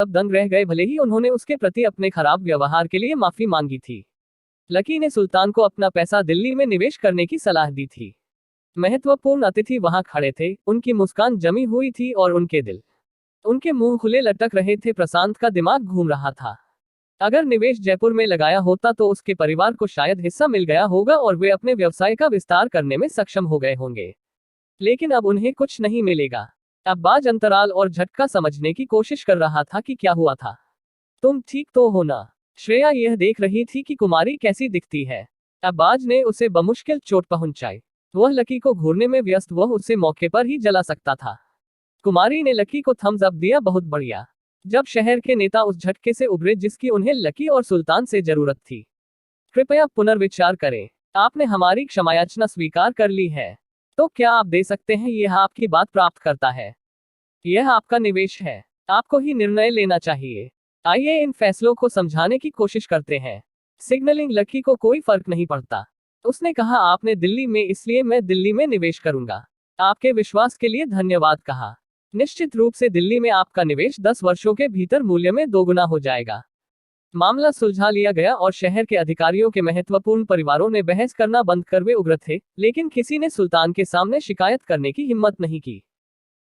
सब दंग रह गए, भले ही उन्होंने उसके प्रति अपने खराब व्यवहार के लिए माफी मांगी थी। लकी ने सुल्तान को अपना पैसा दिल्ली में निवेश करने की सलाह दी थी। महत्वपूर्ण अतिथि वहां खड़े थे, उनकी मुस्कान जमी हुई थी और उनके मुंह खुले लटक रहे थे। प्रशांत का दिमाग घूम रहा था। अगर निवेश जयपुर में लगाया होता तो उसके परिवार को शायद हिस्सा मिल गया होगा और वे अपने व्यवसाय का विस्तार करने में सक्षम हो गए होंगे। लेकिन अब उन्हें कुछ नहीं मिलेगा। अब्बाज अंतराल और झटका समझने की कोशिश कर रहा था कि क्या हुआ था। तुम ठीक तो हो ना? श्रेया यह देख रही थी कि कुमारी कैसी दिखती है। अब्बाज ने उसे बमुश्किल चोट पहुंचाई। वह लकी को घूरने में व्यस्त, वह उसे मौके पर ही जला सकता था। कुमारी ने लकी को थम्स अप दिया, बहुत बढ़िया। जब शहर के नेता उस झटके से उभरे जिसकी उन्हें लकी और सुल्तान से जरूरत थी। कृपया पुनर्विचार करें। आपने हमारी क्षमायाचना स्वीकार कर ली है, तो क्या आप दे सकते हैं? यह आपकी बात प्राप्त करता है। यह आपका निवेश है, आपको ही निर्णय लेना चाहिए। आइए इन फैसलों को समझाने की कोशिश करते हैं। सिग्नलिंग लकी को कोई फर्क नहीं पड़ता। उसने कहा, आपने दिल्ली में, इसलिए मैं दिल्ली में निवेश करूंगा। आपके विश्वास के लिए धन्यवाद। कहा, निश्चित रूप से दिल्ली में आपका निवेश 10 वर्षों के भीतर मूल्य में दोगुना हो जाएगा। मामला सुलझा लिया गया और शहर के अधिकारियों के महत्वपूर्ण परिवारों ने बहस करना बंद कर वे उग्र थे, लेकिन किसी ने सुल्तान के सामने शिकायत करने की हिम्मत नहीं की।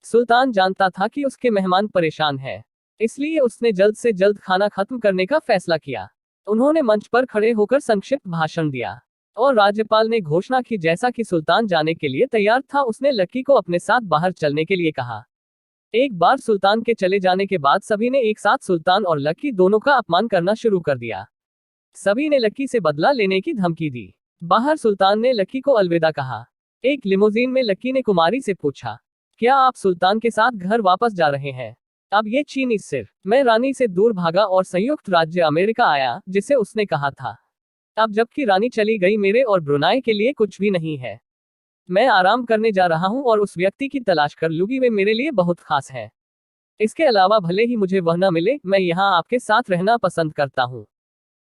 सुल्तान जानता था कि उसके मेहमान परेशान हैं, इसलिए उसने जल्द से जल्द खाना खत्म करने का फैसला किया। उन्होंने मंच पर खड़े होकर संक्षिप्त भाषण दिया और राज्यपाल ने घोषणा की। जैसा कि सुल्तान जाने के लिए तैयार था, उसने लकी को अपने साथ बाहर चलने के लिए कहा। एक बार सुल्तान के चले जाने के बाद सभी ने एक साथ सुल्तान और लकी दोनों का अपमान करना शुरू कर दिया। सभी ने लकी से बदला लेने की धमकी दी। बाहर सुल्तान ने लकी को अलविदा कहा। एक लिमोजीन में लकी ने कुमारी से पूछा, क्या आप सुल्तान के साथ घर वापस जा रहे हैं? अब ये चीनी सिर्फ मैं रानी से दूर भागा और संयुक्त राज्य अमेरिका आया, जिसे उसने कहा था। अब जबकि रानी चली गई, मेरे और ब्रुनाई के लिए कुछ भी नहीं है। मैं आराम करने जा रहा हूं और उस व्यक्ति की तलाश कर लूंगी, वे मेरे लिए बहुत खास है। इसके अलावा भले ही मुझे वह न मिले, मैं यहाँ आपके साथ रहना पसंद करता हूँ।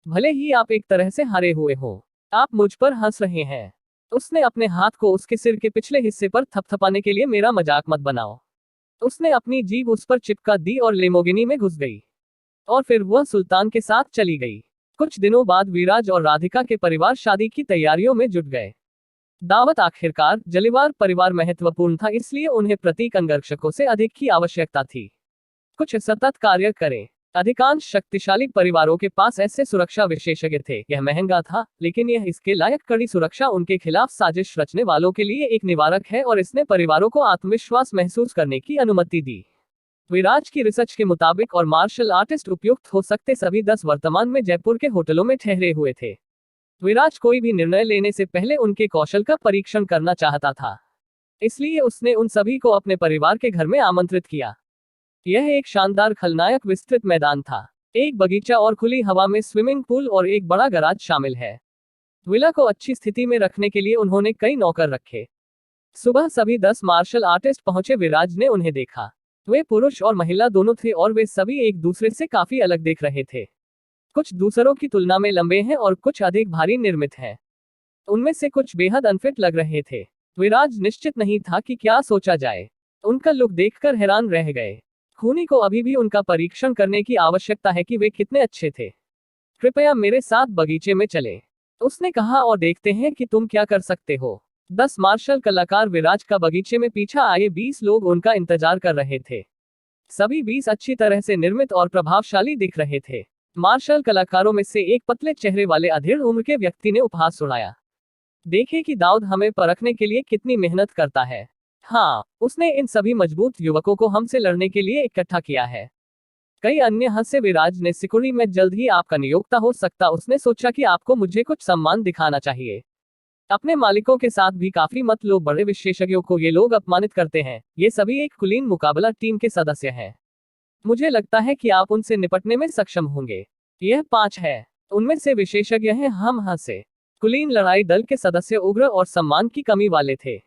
भले ही आप एक तरह से हारे हुए हो। आप मुझ पर हंस रहे हैं। उसने अपने हाथ को उसके सिर के पिछले हिस्से पर थपथपाने के लिए, मेरा मजाक मत बनाओ। उसने अपनी जीभ उस पर चिपका दी और लेमोगिनी में घुस गई और फिर वह सुल्तान के साथ चली गई। कुछ दिनों बाद विराज और राधिका के परिवार शादी की तैयारियों में जुट गए। दावत आखिरकार, जलीवार परिवार महत्वपूर्ण था, इसलिए उन्हें प्रतीक अंगरक्षकों से अधिक की आवश्यकता थी। कुछ सतत कार्य करें। अधिकांश शक्तिशाली परिवारों के पास ऐसे सुरक्षा विशेषज्ञ थे। यह महंगा था, लेकिन यह इसके लायक। कड़ी सुरक्षा उनके खिलाफ साजिश रचने वालों के लिए एक निवारक है और इसने परिवारों को आत्मविश्वास महसूस करने की अनुमति दी। विराज की रिसर्च के मुताबिक और मार्शल आर्टिस्ट उपयुक्त हो सकते सभी 10 वर्तमान में जयपुर के होटलों में ठहरे हुए थे। विराज कोई भी निर्णय लेने से पहले उनके कौशल का परीक्षण करना चाहता था, इसलिए उसने उन सभी को अपने परिवार के घर में आमंत्रित किया। यह एक शानदार खलनायक विस्तृत मैदान था। एक बगीचा और खुली हवा में स्विमिंग पूल और एक बड़ा गराज शामिल है। विला को अच्छी स्थिति में रखने के लिए उन्होंने कई नौकर रखे। सुबह सभी 10 मार्शल आर्टिस्ट पहुंचे। विराज ने उन्हें देखा। वे पुरुष और महिला दोनों थे और वे सभी एक दूसरे से काफी अलग दिख रहे थे। कुछ दूसरों की तुलना में लंबे हैं और कुछ अधिक भारी निर्मित हैं। उनमें से कुछ बेहद अनफिट लग रहे थे। विराज निश्चित नहीं था कि क्या सोचा जाए। उनका लुक देखकर हैरान रह गए। खूनी को अभी भी उनका परीक्षण करने की आवश्यकता है कि वे कितने अच्छे थे। कृपया मेरे साथ बगीचे में चले, उसने कहा, और देखते हैं कि तुम क्या कर सकते हो। 10 मार्शल कलाकार विराज का बगीचे में पीछा आए। 20 लोग उनका इंतजार कर रहे थे। सभी 20 अच्छी तरह से निर्मित और प्रभावशाली दिख रहे थे। मार्शल कलाकारों में से एक पतले चेहरे वाले अधेड़ उम्र के व्यक्ति ने उपहास सुनाया। देखें कि दाऊद हमें परखने के लिए कितनी मेहनत करता है। हाँ, उसने इन सभी मजबूत युवकों को हमसे लड़ने के लिए इकट्ठा किया है। कई अन्य हंसे। विराज ने सिकुड़ी, मैं जल्द ही आपका नियोक्ता हो सकता। उसने सोचा कि आपको मुझे कुछ सम्मान दिखाना चाहिए। अपने मालिकों के साथ भी काफी मत लो। बड़े विशेषज्ञों को ये लोग अपमानित करते हैं। ये सभी एक कुलीन मुकाबला टीम के सदस्य हैं। मुझे लगता है कि आप उनसे निपटने में सक्षम होंगे। यह 5 है। उनमें से विशेषज्ञ हैं। हम हंसे। कुलीन लड़ाई दल के सदस्य उग्र और सम्मान की कमी वाले थे।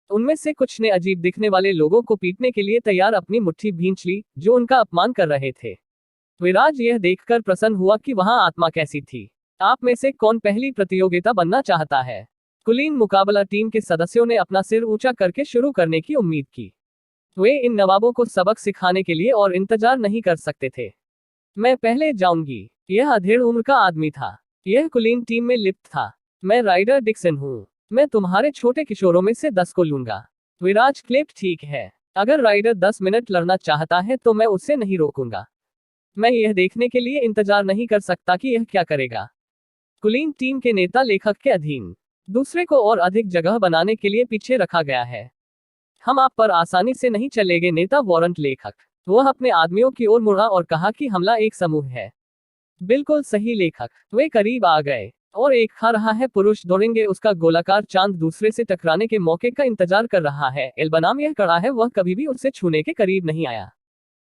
उनमें से कुछ ने अजीब दिखने वाले लोगों को पीटने के लिए तैयार अपनी मुट्ठी भींच ली, जो उनका अपमान कर रहे थे। विराज यह देखकर प्रसन्न हुआ कि वहां आत्मा कैसी थी। आप में से कौन पहली प्रतियोगिता बनना चाहता है? कुलीन मुकाबला टीम के सदस्यों ने अपना सिर ऊंचा करके शुरू करने की उम्मीद की। वे इन नवाबों को सबक सिखाने के लिए और इंतजार नहीं कर सकते थे। मैं पहले जाऊंगी। यह अधेड़ उम्र का आदमी था। यह कुलीन टीम में लिप्त था। मैं राइडर डिक्सन हूँ। मैं तुम्हारे छोटे किशोरों में से 10 को लूंगा। विराज क्लेप्ट ठीक है। अगर राइडर 10 मिनट लड़ना चाहता है तो मैं उसे नहीं रोकूंगा। मैं यह देखने के लिए इंतजार नहीं कर सकता कि यह क्या करेगा। कुलीन टीम के नेता लेखक के अधीन दूसरे को और अधिक जगह बनाने के लिए पीछे रखा गया है। हम आप पर आसानी से नहीं चलेंगे नेता वारंट लेखक। वह अपने आदमियों की ओर मुड़ा और कहा कि हमला एक समूह है। बिल्कुल सही लेखक। वे करीब आ गए और एक खा रहा है पुरुष दौड़ेंगे उसका गोलाकार चांद दूसरे से टकराने के मौके का इंतजार कर रहा है। एल बनाम यह कड़ा है वह कभी भी उससे छूने के करीब नहीं आया।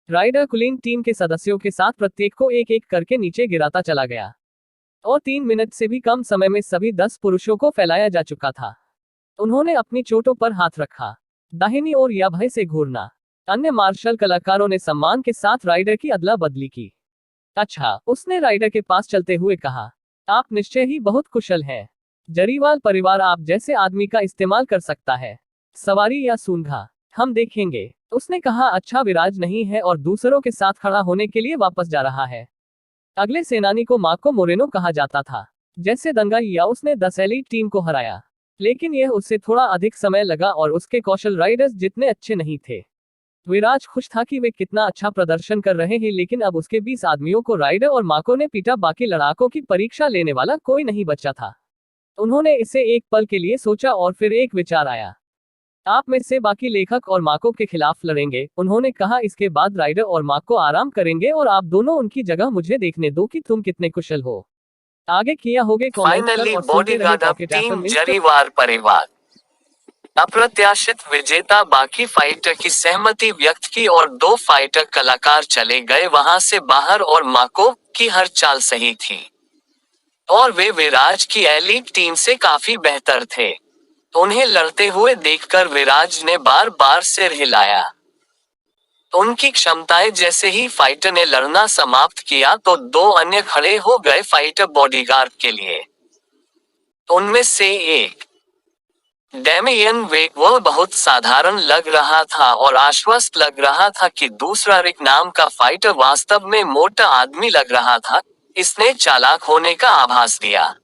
राइडर कुलीन टीम के सदस्यों के साथ प्रत्येक को एक एक करके नीचे गिराता चला गया और 3 मिनट से भी कम समय में सभी 10 पुरुषों को फैलाया जा चुका था। उन्होंने अपनी चोटों पर हाथ रखा। दाहिनी ओर या भय से घूरना। अन्य मार्शल कलाकारों ने सम्मान के साथ राइडर की अदला बदली की। अच्छा, उसने राइडर के पास चलते हुए कहा, आप निश्चय ही बहुत कुशल हैं। जरीवाल परिवार आप जैसे आदमी का इस्तेमाल कर सकता है। सवारी या सूंघा, हम देखेंगे। उसने कहा अच्छा विराज नहीं है और दूसरों के साथ खड़ा होने के लिए वापस जा रहा है। अगले सेनानी को मार्को मोरेनो कहा जाता था। जैसे दंगा या उसने 10 एलीट टीम को हराया, लेकिन यह उससे थोड़ा अधिक समय लगा और उसके कौशल राइडर्स जितने अच्छे नहीं थे। विराज खुश था कि वे कितना अच्छा प्रदर्शन कर रहे हैं, लेकिन अब उसके 20 आदमियों को राइडर और मार्को ने पीटा। बाकी लड़ाकों की परीक्षा लेने वाला कोई नहीं बचा था। उन्होंने इसे एक पल के लिए सोचा और फिर एक विचार आया। आप में से बाकी लेखक और मार्को के खिलाफ लड़ेंगे, उन्होंने कहा। इसके बाद राइडर और मार्को आराम करेंगे और आप दोनों उनकी जगह मुझे देखने दो कि तुम कितने कुशल हो। आगे किया होगे कमेंट कर फाइनली और सुनते रहे बॉडीगार्ड अब पॉकेट टीम एफएम। जरीवार परिवार अप्रत्याशित विजेता। बाकी फाइटर की सहमति व्यक्त की और 2 फाइटर कलाकार चले गए वहां से बाहर और मार्को की हर चाल सही थी और वे विराज की एलीट टीम से काफी बेहतर थे। उन्हें लड़ते हुए देखकर विराज ने बार बार सिर हिलाया। उनकी क्षमताएं जैसे ही फाइटर ने लड़ना समाप्त किया तो 2 अन्य खड़े हो गए फाइटर बॉडीगार्ड के लिए। उनमें से एक डेमियन वेग वह बहुत साधारण लग रहा था और आश्वस्त लग रहा था कि दूसरा रिक नाम का फाइटर वास्तव में मोटा आदमी लग रहा था। इसने चालाक होने का आभास दिया।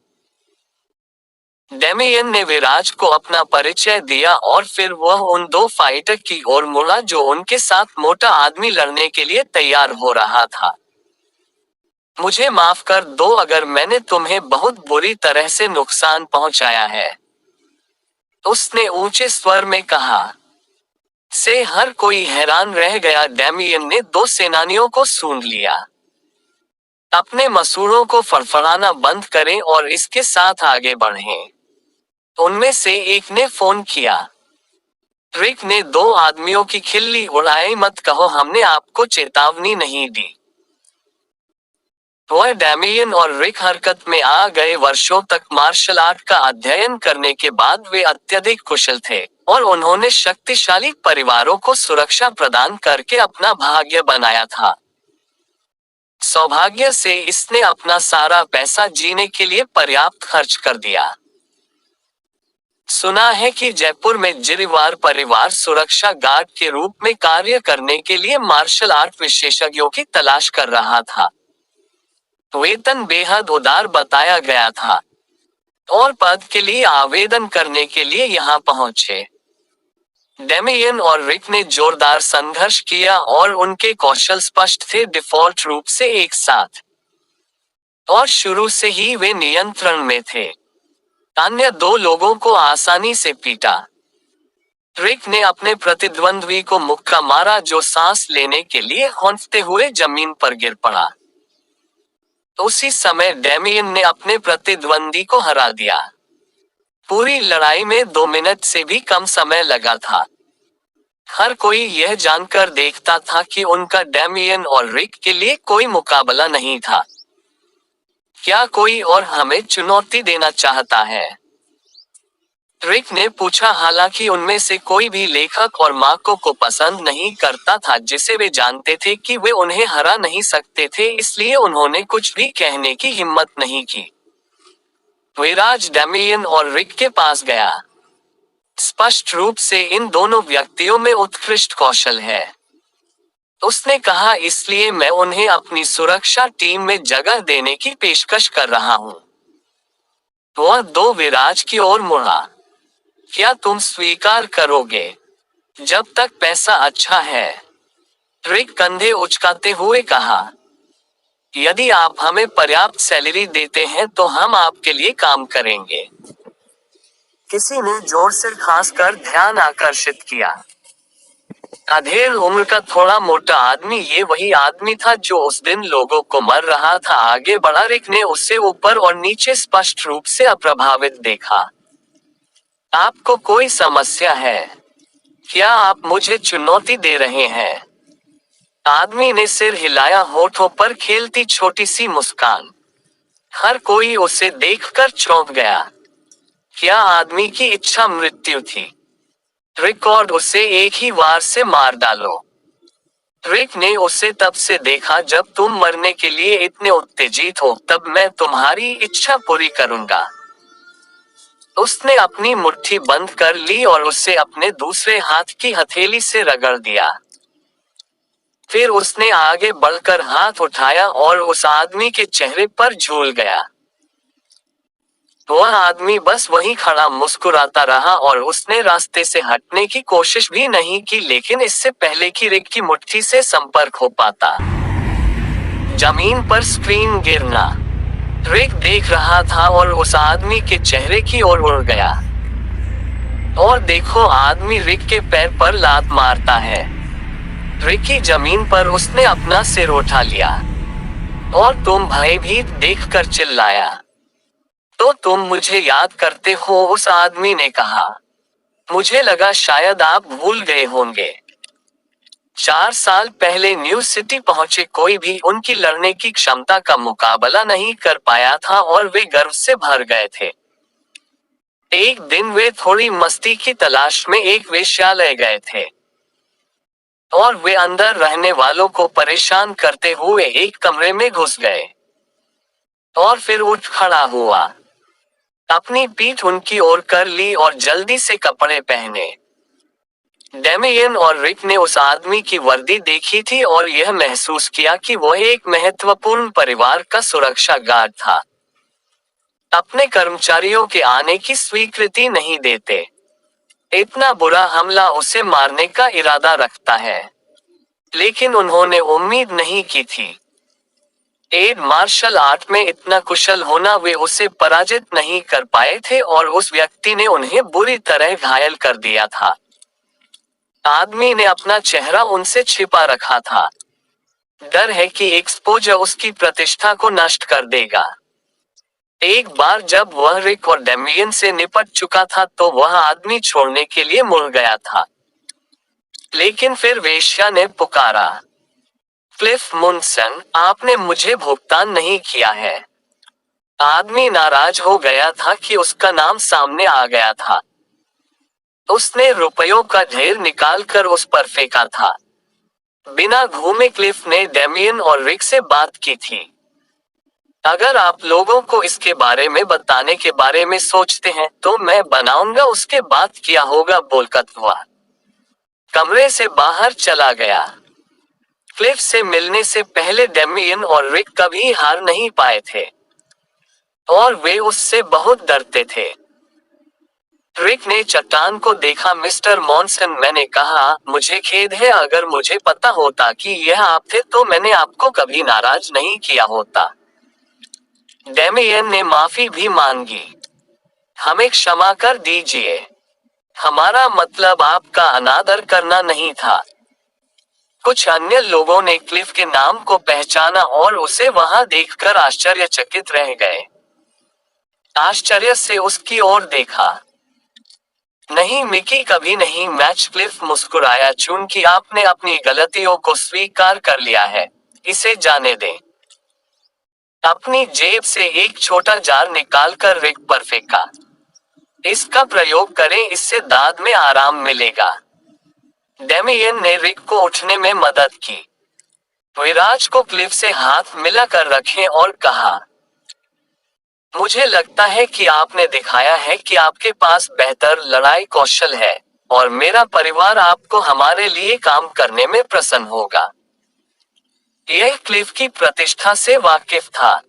डेमियन ने विराज को अपना परिचय दिया और फिर वह उन 2 फाइटर की ओर मुड़ा जो उनके साथ मोटा आदमी लड़ने के लिए तैयार हो रहा था। मुझे माफ कर दो अगर मैंने तुम्हें बहुत बुरी तरह से नुकसान पहुंचाया है, उसने ऊंचे स्वर में कहा। से हर कोई हैरान रह गया। डेमियन ने 2 सेनानियों को सूंघ लिया। अपने मसूड़ों को फड़फड़ाना बंद करें और इसके साथ आगे बढ़ें। उनमें से एक ने फोन किया। रिक ने 2 आदमियों की खिल्ली उड़ाई, मत कहो हमने आपको चेतावनी नहीं दी। वह डेमियन और रिक हरकत में आ गए। वर्षों तक मार्शल आर्ट का अध्ययन करने के बाद वे अत्यधिक कुशल थे और उन्होंने शक्तिशाली परिवारों को सुरक्षा प्रदान करके अपना भाग्य बनाया था। सौभाग्य से इसने अपना सारा पैसा जीने के लिए पर्याप्त खर्च कर दिया। सुना है कि जयपुर में जरीवार परिवार सुरक्षा गार्ड के रूप में कार्य करने के लिए मार्शल आर्ट विशेषज्ञों की तलाश कर रहा था। वेतन बेहद उदार बताया गया था और पद के लिए आवेदन करने के लिए यहां पहुंचे। डेमियन और रिक ने जोरदार संघर्ष किया और उनके कौशल स्पष्ट थे, डिफॉल्ट रूप से एक साथ, और शुरू से ही वे नियंत्रण में थे। अन्य 2 लोगों को आसानी से पीटा। रिक ने अपने प्रतिद्वंद्वी को मुक्का मारा जो सांस लेने के लिए हौंफते हुए जमीन पर गिर पड़ा। उसी समय डेमियन ने अपने प्रतिद्वंदी को हरा दिया। पूरी लड़ाई में 2 मिनट से भी कम समय लगा था। हर कोई यह जानकर देखता था कि उनका डेमियन और रिक के लिए कोई मुकाबला नहीं था। क्या कोई और हमें चुनौती देना चाहता है? रिक ने पूछा। हालांकि उनमें से कोई भी लेखक और मार्को को पसंद नहीं करता था, जिसे वे जानते थे कि वे उन्हें हरा नहीं सकते थे, इसलिए उन्होंने कुछ भी कहने की हिम्मत नहीं की। विराज डेमियन और रिक के पास गया। स्पष्ट रूप से इन दोनों व्यक्तियों में उत्कृष्ट कौशल है। उसने कहा, इसलिए मैं उन्हें अपनी सुरक्षा टीम में जगह देने की पेशकश कर रहा हूं। वह दो विराज की ओर मुड़ा। क्या तुम स्वीकार करोगे? जब तक पैसा अच्छा है, रिक कंधे उचकाते हुए कहा। यदि आप हमें पर्याप्त सैलरी देते हैं तो हम आपके लिए काम करेंगे। किसी ने जोर से खांसकर ध्यान आकर्षित किया। अधेड़ उम्र का थोड़ा मोटा आदमी, ये वही आदमी था जो उस दिन लोगों को मर रहा था, आगे बढ़ा। रिक ने उसे ऊपर और नीचे स्पष्ट रूप से अप्रभावित देखा। आपको कोई समस्या है? क्या आप मुझे चुनौती दे रहे हैं? आदमी ने सिर हिलाया, होठों पर खेलती छोटी सी मुस्कान। हर कोई उसे देखकर चौंक गया। क्या आदमी की इच्छा मृत्यु थी? रिकॉर्ड उसे एक ही वार से मार डालो। रिक ने उसे तब से देखा जब तुम मरने के लिए इतने उत्तेजित हो, तब मैं तुम्हारी इच्छा पूरी करूंगा। उसने अपनी मुट्ठी बंद कर ली और उसे अपने दूसरे हाथ की हथेली से रगड़ दिया। फिर उसने आगे बढ़कर हाथ उठाया और उस आदमी के चेहरे पर झूल गया। वह आदमी बस वहीं खड़ा मुस्कुराता रहा और उसने रास्ते से हटने की कोशिश भी नहीं की, लेकिन इससे पहले कि रिक की मुट्ठी से संपर्क हो पाता, जमीन पर स्क्रीन गिरना। रिक देख रहा था और उस आदमी के चेहरे की ओर उड़ गया। और देखो, आदमी रिक के पैर पर लात मारता है। रिक की जमीन पर उसने अपना सिर उठा लिया। और तुम भयभीत देखकर चिल्लाया। तो तुम मुझे याद करते हो? उस आदमी ने कहा। मुझे लगा शायद आप भूल गए होंगे। 4 साल पहले न्यू सिटी पहुंचे कोई भी उनकी लड़ने की क्षमता का मुकाबला नहीं कर पाया था और वे गर्व से भर गए थे। एक दिन वे थोड़ी मस्ती की तलाश में एक वेश्यालय गए थे। और वे अंदर रहने वालों को परेशान करते हुए एक कमरे में घुस गए। और फिर उठ खड़ा हुआ, अपनी पीठ उनकी ओर कर ली और जल्दी से कपड़े पहने। डेमियन और रिक ने उस आदमी की वर्दी देखी थी और यह महसूस किया कि वह एक महत्वपूर्ण परिवार का सुरक्षा गार्ड था। अपने कर्मचारियों के आने की स्वीकृति नहीं देते। इतना बुरा हमला उसे मारने का इरादा रखता है। लेकिन उन्होंने उम्मीद नहीं की थी। एड मार्शल आर्ट में इतना कुशल होना, वे उसे पराजित नहीं कर पाए थे और उस व्यक्ति ने उन्हें बुरी तरह घायल कर दिया था। आदमी ने अपना चेहरा उनसे छिपा रखा था। डर है कि एक्सपोजर उसकी प्रतिष्ठा को नष्ट कर देगा। एक बार जब वह रिक और डेमियन से निपट चुका था तो वह आदमी छोड़ने के लिए मुड़ गया था। लेकिन फिर वेश्या ने पुकारा, क्लिफ मुनसन, आपने मुझे भुगतान नहीं किया है। आदमी नाराज हो गया था कि उसका नाम सामने आ गया था। उसने रुपयों का ढेर निकालकर उस पर फेंका था। बिना घूमे क्लिफ ने डेमियन और रिक से बात की थी। अगर आप लोगों को इसके बारे में बताने के बारे में सोचते हैं तो मैं बनाऊंगा, उसके बात किया होगा, बोलकर हुआ कमरे से बाहर चला गया। क्लिफ से मिलने से पहले डेमियन और रिक कभी हार नहीं पाए थे और वे उससे बहुत डरते थे। रिक ने चट्टान को देखा। मिस्टर मॉनसन, मैंने कहा, मुझे खेद है, अगर मुझे पता होता कि यह आप थे तो मैंने आपको कभी नाराज नहीं किया होता। डेमियन ने माफी भी मांगी। हमें क्षमा कर दीजिए, हमारा मतलब आपका अनादर करना नहीं था। कुछ अन्य लोगों ने क्लिफ के नाम को पहचाना और उसे वहां देखकर आश्चर्यचकित रह गए। आश्चर्य से उसकी ओर देखा। नहीं मिकी, कभी नहीं। मैच क्लिफ मुस्कुराया, चूंकि आपने अपनी गलतियों को स्वीकार कर लिया है, इसे जाने दें। अपनी जेब से एक छोटा जार निकालकर रिक पर फेंका। इसका प्रयोग करें, इससे दाद में आराम मिलेगा। डेमियन ने रिक को उठने में मदद की। विराज को क्लिफ से हाथ मिलाकर रखें और कहा, मुझे लगता है कि आपने दिखाया है कि आपके पास बेहतर लड़ाई कौशल है और मेरा परिवार आपको हमारे लिए काम करने में प्रसन्न होगा। यह क्लिफ की प्रतिष्ठा से वाकिफ था,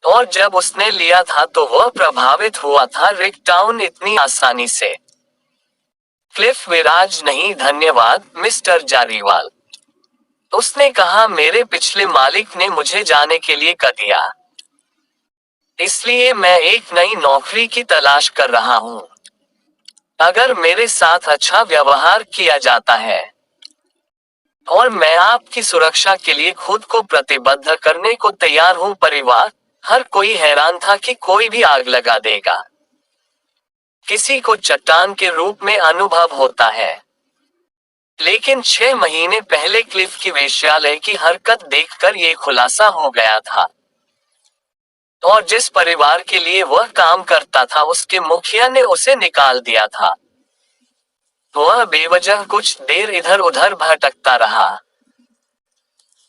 और जब उसने लिया था तो वह प्रभावित हुआ था रिक टाउन इतनी आसानी से। क्लिफ विराज नहीं, धन्यवाद मिस्टर जारीवाल। उसने कहा, मेरे पिछले मालिक ने मुझे जाने के लिए कह दिया, इसलिए मैं एक नई नौकरी की तलाश कर रहा हूँ। अगर मेरे साथ अच्छा व्यवहार किया जाता है और मैं आपकी सुरक्षा के लिए खुद को प्रतिबद्ध करने को तैयार हूँ। परिवार, हर कोई हैरान था कि कोई भी आग लगा देगा। किसी को चट्टान के रूप में अनुभव होता है, लेकिन 6 महीने पहले क्लिफ की वेश्यालय की हरकत देखकर ये खुलासा हो गया था। और जिस परिवार के लिए वह काम करता था उसके मुखिया ने उसे निकाल दिया था। वह बेवजह कुछ देर इधर उधर भटकता रहा,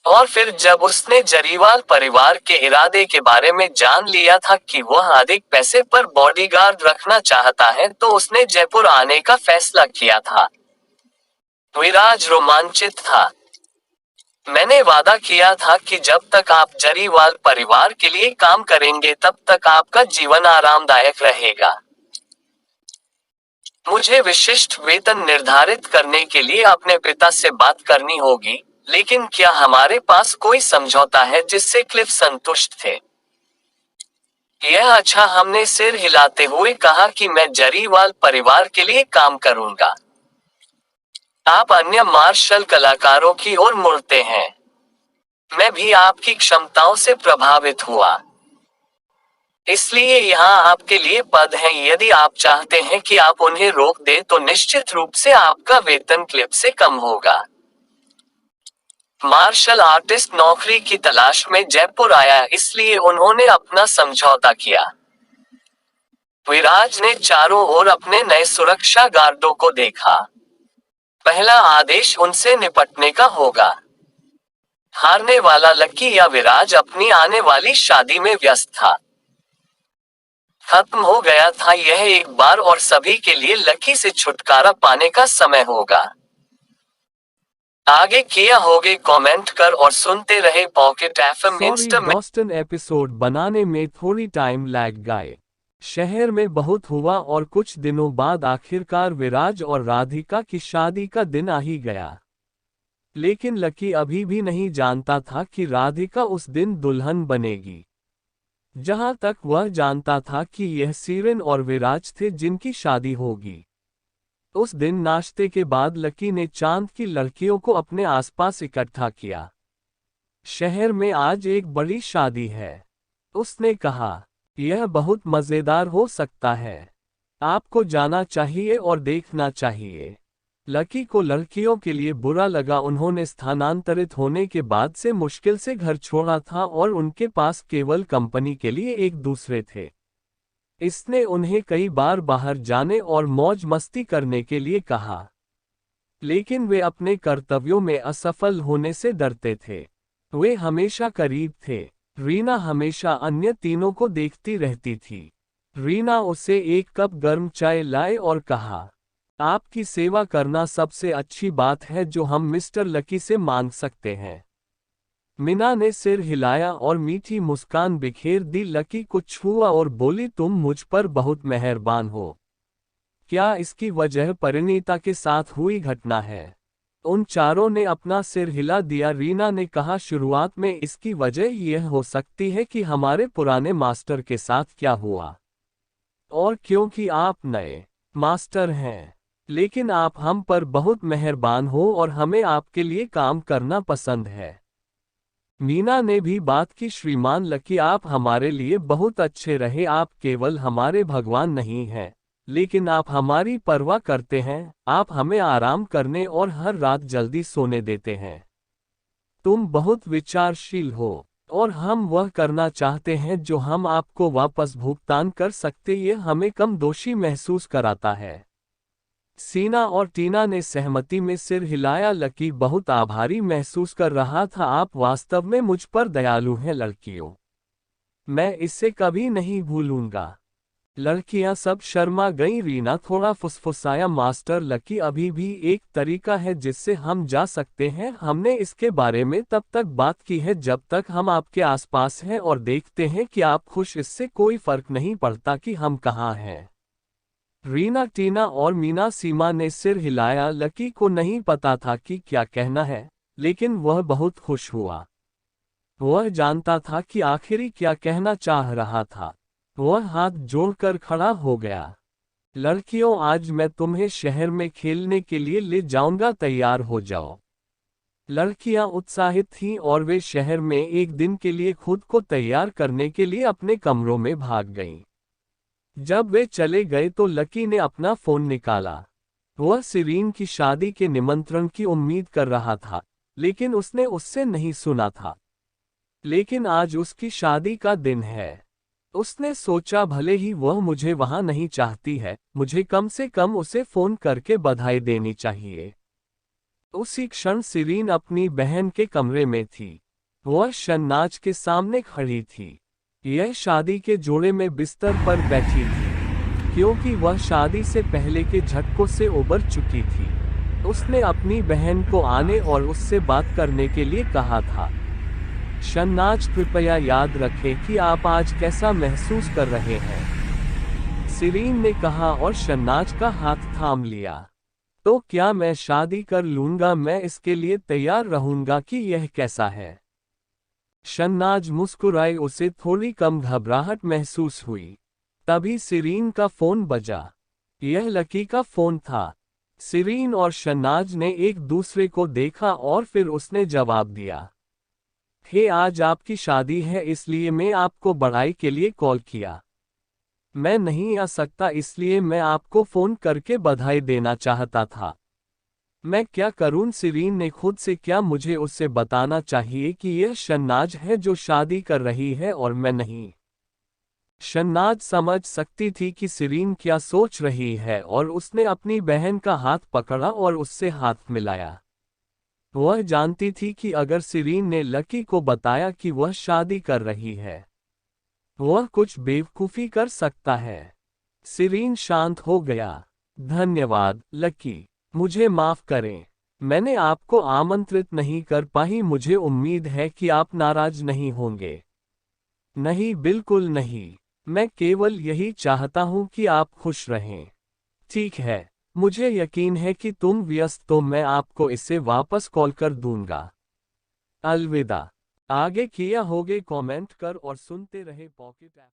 और फिर जब उसने जरीवाल परिवार के इरादे के बारे में जान लिया था कि वह अधिक पैसे पर बॉडीगार्ड रखना चाहता है, तो उसने जयपुर आने का फैसला किया था। विराज रोमांचित था। मैंने वादा किया था कि जब तक आप जरीवाल परिवार के लिए काम करेंगे तब तक आपका जीवन आरामदायक रहेगा। मुझे विशिष्ट वेतन निर्धारित करने के लिए अपने पिता से बात करनी होगी, लेकिन क्या हमारे पास कोई समझौता है जिससे क्लिफ संतुष्ट थे? यह अच्छा, हमने सिर हिलाते हुए कहा कि मैं जरीवाल परिवार के लिए काम करूंगा। आप अन्य मार्शल कलाकारों की ओर मुड़ते हैं। मैं भी आपकी क्षमताओं से प्रभावित हुआ, इसलिए यहाँ आपके लिए पद हैं। यदि आप चाहते हैं कि आप उन्हें रोक दें तो निश्चित रूप से आपका वेतन क्लिप से कम होगा। मार्शल आर्टिस्ट नौकरी की तलाश में जयपुर आया, इसलिए उन्होंने अपना समझौता किया। विराज ने चारों ओर अपने नए सुरक्षा गार्डों को देखा। पहला आदेश उनसे निपटने का होगा। हारने वाला लकी या विराज अपनी आने वाली शादी में व्यस्त था। खत्म हो गया था यह एक बार और सभी के लिए लकी से छुटकारा पाने का समय होगा। आगे किया होगे कमेंट कर और सुनते रहे पॉकेट एफएम इंस्टा में। बॉस्टन एपिसोड बनाने में थोड़ी टाइम लग गए। शहर में बहुत हुआ और कुछ दिनों बाद आखिरकार विराज और राधिका की शादी का दिन आ ही गया। लेकिन लकी अभी भी नहीं जानता था कि राधिका उस दिन दुल्हन बनेगी। जहां तक वह जानता था कि यह सीरन और विराज थे जिनकी शादी होगी। उस दिन नाश्ते के बाद लकी ने चांद की लड़कियों को अपने आसपास इकट्ठा किया। शहर में आज एक बड़ी शादी है, उसने कहा। यह बहुत मजेदार हो सकता है। आपको जाना चाहिए और देखना चाहिए। लकी को लड़कियों के लिए बुरा लगा। उन्होंने स्थानांतरित होने के बाद से मुश्किल से घर छोड़ा था और उनके पास केवल कंपनी के लिए एक दूसरे थे। इसने उन्हें कई बार बाहर जाने और मौज मस्ती करने के लिए कहा, लेकिन वे अपने कर्तव्यों में असफल होने से डरते थे। वे हमेशा करीब थे। रीना हमेशा अन्य तीनों को देखती रहती थी। रीना उसे एक कप गर्म चाय लाए और कहा, आपकी सेवा करना सबसे अच्छी बात है जो हम मिस्टर लकी से मांग सकते हैं। मीना ने सिर हिलाया और मीठी मुस्कान बिखेर दी। लकी को छुआ और बोली, तुम मुझ पर बहुत मेहरबान हो। क्या इसकी वजह परिणीता के साथ हुई घटना है? उन चारों ने अपना सिर हिला दिया। रीना ने कहा, शुरुआत में इसकी वजह यह हो सकती है कि हमारे पुराने मास्टर के साथ क्या हुआ, और क्योंकि आप नए मास्टर हैं, लेकिन आप हम पर बहुत मेहरबान हो और हमें आपके लिए काम करना पसंद है। मीना ने भी बात की, श्रीमान लकी, आप हमारे लिए बहुत अच्छे रहे। आप केवल हमारे भगवान नहीं हैं, लेकिन आप हमारी परवाह करते हैं। आप हमें आराम करने और हर रात जल्दी सोने देते हैं। तुम बहुत विचारशील हो और हम वह करना चाहते हैं जो हम आपको वापस भुगतान कर सकते। ये हमें कम दोषी महसूस कराता है। सीना और टीना ने सहमति में सिर हिलाया। लकी बहुत आभारी महसूस कर रहा था। आप वास्तव में मुझ पर दयालु हैं लड़कियों। मैं इसे कभी नहीं भूलूंगा। लड़कियां सब शर्मा गईं। रीना थोड़ा फुसफुसाया, मास्टर लकी, अभी भी एक तरीका है जिससे हम जा सकते हैं। हमने इसके बारे में तब तक बात की है जब तक हम आपके आसपास हैं और देखते हैं कि आप खुश। इससे कोई फर्क नहीं पड़ता कि हम कहाँ हैं। रीना, टीना और मीना सीमा ने सिर हिलाया। लकी को नहीं पता था कि क्या कहना है, लेकिन वह बहुत खुश हुआ। वह जानता था कि आखिरी क्या कहना चाह रहा था। वह हाथ जोड़कर खड़ा हो गया। लड़कियों, आज मैं तुम्हें शहर में खेलने के लिए ले जाऊंगा, तैयार हो जाओ। लड़कियां उत्साहित थीं और वे शहर में एक दिन के लिए खुद को तैयार करने के लिए अपने कमरों में भाग गईं। जब वे चले गए तो लकी ने अपना फोन निकाला। वह सिरीन की शादी के निमंत्रण की उम्मीद कर रहा था, लेकिन उसने उससे नहीं सुना था। लेकिन आज उसकी शादी का दिन है। उसने सोचा, भले ही वह मुझे वहां नहीं चाहती है, मुझे कम से कम उसे फोन करके बधाई देनी चाहिए। उसी क्षण सिरीन अपनी बहन के कमरे में थी। वह शहनाज के सामने खड़ी थी। यह शादी के जोड़े में बिस्तर पर बैठी थी, क्योंकि वह शादी से पहले के झटकों से उबर चुकी थी। उसने अपनी बहन को आने और उससे बात करने के लिए कहा था। शहनाज, कृपया याद रखें कि आप आज कैसा महसूस कर रहे हैं, सिरीन ने कहा और शहनाज का हाथ थाम लिया। तो क्या मैं शादी कर लूंगा? मैं इसके लिए तैयार रहूंगा कि यह कैसा है। शहनाज मुस्कुराई। उसे थोड़ी कम घबराहट महसूस हुई। तभी सिरीन का फोन बजा। यह लकी का फोन था। सिरीन और शहनाज ने एक दूसरे को देखा और फिर उसने जवाब दिया, हे, आज आपकी शादी है, इसलिए मैं आपको बधाई के लिए कॉल किया। मैं नहीं आ सकता, इसलिए मैं आपको फोन करके बधाई देना चाहता था। मैं क्या करूं? सिरीन ने खुद से क्या मुझे उससे बताना चाहिए कि यह शहनाज है जो शादी कर रही है और मैं नहीं। शहनाज समझ सकती थी कि सिरीन क्या सोच रही है और उसने अपनी बहन का हाथ पकड़ा और उससे हाथ मिलाया। वह जानती थी कि अगर सिरीन ने लकी को बताया कि वह शादी कर रही है, वह कुछ बेवकूफ़ी कर सकता है। सिरीन शांत हो गया। धन्यवाद लकी, मुझे माफ करें, मैंने आपको आमंत्रित नहीं कर पाई। मुझे उम्मीद है कि आप नाराज नहीं होंगे। नहीं, बिल्कुल नहीं, मैं केवल यही चाहता हूं कि आप खुश रहें। ठीक है, मुझे यकीन है कि तुम व्यस्त, तो मैं आपको इसे वापस कॉल कर दूंगा। अलविदा। आगे किया होगे कमेंट कर और सुनते रहे पॉकेट ऐप।